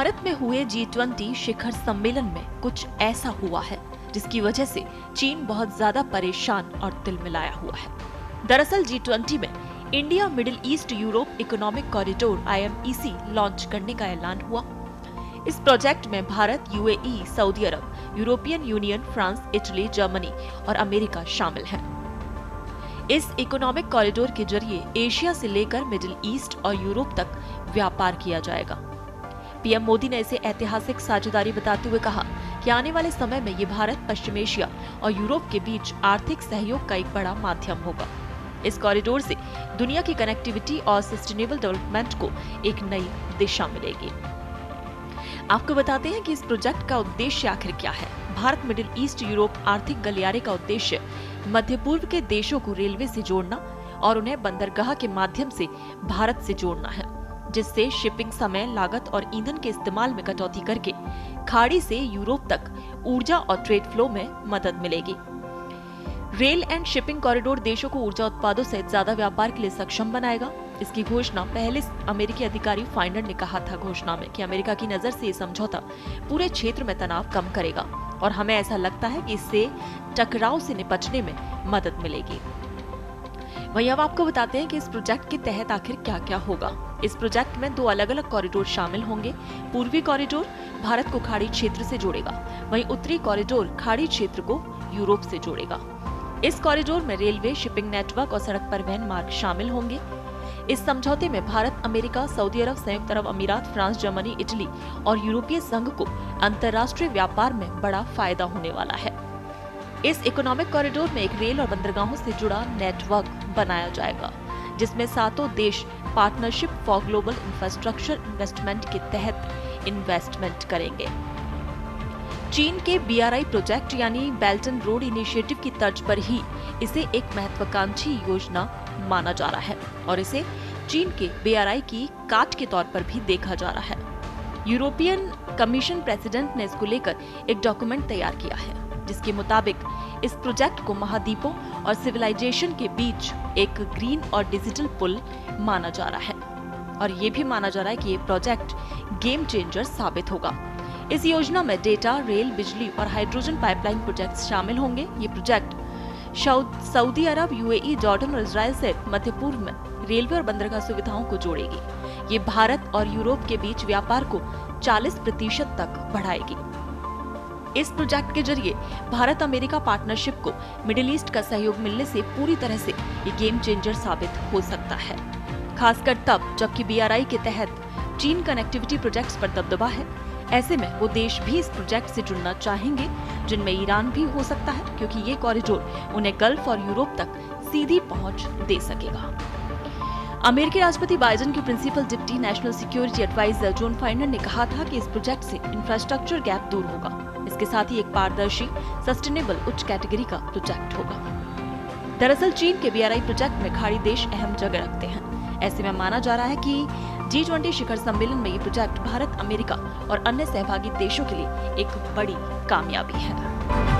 भारत में हुए G20 शिखर सम्मेलन में कुछ ऐसा हुआ है जिसकी वजह से चीन बहुत ज्यादा परेशान और तिलमिलाया हुआ है। दरअसल G20 में India Middle East Europe Economic Corridor IMEC launch करने का ऐलान हुआ। इस प्रोजेक्ट में Bharat, UAE, Saudi Arab, European Union, France, Italy, Germany और अमेरिका शामिल हैं। इस इकोनॉमिक कॉरिडोर के जरिए एशिया से लेकर मिडिल ईस्ट और यूरोप तक व्यापार किया जाएगा। पीएम मोदी ने इसे ऐतिहासिक साझेदारी बताते हुए कहा कि आने वाले समय में ये भारत, पश्चिम एशिया और यूरोप के बीच आर्थिक सहयोग का एक बड़ा माध्यम होगा। इस कॉरिडोर से दुनिया की कनेक्टिविटी और सस्टेनेबल डेवलपमेंट को एक नई दिशा मिलेगी। आपको बताते हैं कि इस प्रोजेक्ट का उद्देश्य आखिर क्या है। भारत मिडिल ईस्ट यूरोप आर्थिक गलियारे का उद्देश्य मध्य पूर्व के देशों को रेलवे से जोड़ना और उन्हें बंदरगाह के माध्यम से भारत से जोड़ना है, जिससे शिपिंग समय, लागत और ईंधन के इस्तेमाल में कटौती करके खाड़ी से यूरोप तक ऊर्जा और ट्रेड फ्लो में मदद मिलेगी। रेल एंड शिपिंग कॉरिडोर देशों को ऊर्जा उत्पादों सहित ज्यादा व्यापार के लिए सक्षम बनाएगा। इसकी घोषणा पहले अमेरिकी अधिकारी फाइंडर ने कहा था घोषणा में कि अमेरिका की नजर से ये समझौता पूरे क्षेत्र में तनाव कम करेगा और हमें ऐसा लगता है कि इससे टकराव से निपटने में मदद मिलेगी। वहीं अब आपको बताते हैं कि इस प्रोजेक्ट के तहत आखिर क्या क्या होगा। इस प्रोजेक्ट में 2 अलग अलग कॉरिडोर शामिल होंगे। पूर्वी कॉरिडोर भारत को खाड़ी क्षेत्र से जोड़ेगा, वहीं उत्तरी कॉरिडोर खाड़ी क्षेत्र को यूरोप से जोड़ेगा। इस कॉरिडोर में रेलवे, शिपिंग नेटवर्क और सड़क परिवहन मार्ग शामिल होंगे। इस समझौते में भारत, अमेरिका, सऊदी अरब, संयुक्त अरब अमीरात, फ्रांस, जर्मनी, इटली और यूरोपीय संघ को अंतर्राष्ट्रीय व्यापार में बड़ा फायदा होने वाला है। इस इकोनॉमिक कॉरिडोर में एक रेल और बंदरगाहों से जुड़ा नेटवर्क बनाया जाएगा, जिसमें 7 देश partnership for global infrastructure investment के तहत इन्वेस्टमेंट करेंगे। चीन के BRI प्रोजेक्ट यानी बेल्ट एंड रोड इनिशिएटिव की तर्ज पर ही इसे एक महत्वाकांक्षी योजना माना जा रहा है और इसे चीन के BRI की काट के तौर पर भी देखा जा रहा है। यूरोपियन कमीशन प्रेसिडेंट ने इसको लेकर एक डॉक्यूमेंट तैयार किया है, जिसके मुताबिक इस प्रोजेक्ट को महाद्वीपों और सिविलाइजेशन के बीच एक ग्रीन और डिजिटल पुल माना जा रहा है और ये भी माना जा रहा है कि ये प्रोजेक्ट गेम चेंजर साबित होगा। इस योजना में डेटा, रेल, बिजली और हाइड्रोजन पाइपलाइन प्रोजेक्ट्स शामिल होंगे। ये प्रोजेक्ट सऊदी अरब, UAE, जॉर्डन और इजराइल से मध्य पूर्व में रेलवे और बंदरगाह सुविधाओं को जोड़ेगी। ये भारत और यूरोप के बीच व्यापार को 40% तक बढ़ाएगी। इस प्रोजेक्ट के जरिए भारत अमेरिका पार्टनरशिप को मिडिल ईस्ट का सहयोग मिलने से पूरी तरह से ये गेम चेंजर साबित हो सकता है, खासकर तब जबकि BRI के तहत चीन कनेक्टिविटी प्रोजेक्ट्स पर दबदबा है। ऐसे में वो देश भी इस प्रोजेक्ट से जुड़ना चाहेंगे, जिनमें ईरान भी हो सकता है, क्योंकि ये कॉरिडोर उन्हें गल्फ और यूरोप तक सीधी पहुंच दे सकेगा। अमेरिकी राष्ट्रपति बाइडेन के principal deputy national security adviser Jon Finer ने कहा था कि इस प्रोजेक्ट से इंफ्रास्ट्रक्चर गैप दूर होगा। इसके साथ ही एक पारदर्शी, सस्टेनेबल उच्च कैटेगरी का प्रोजेक्ट होगा। दरअसल चीन के BRI प्रोजेक्ट में खाड़ी देश अहम जगह रखते हैं। ऐसे में माना जा रहा है कि G20 शिखर सम्मेलन में ये प्रोजेक्ट भारत, अमेरिका और अन्य सहभागी देशों के लिए एक बड़ी कामयाबी है।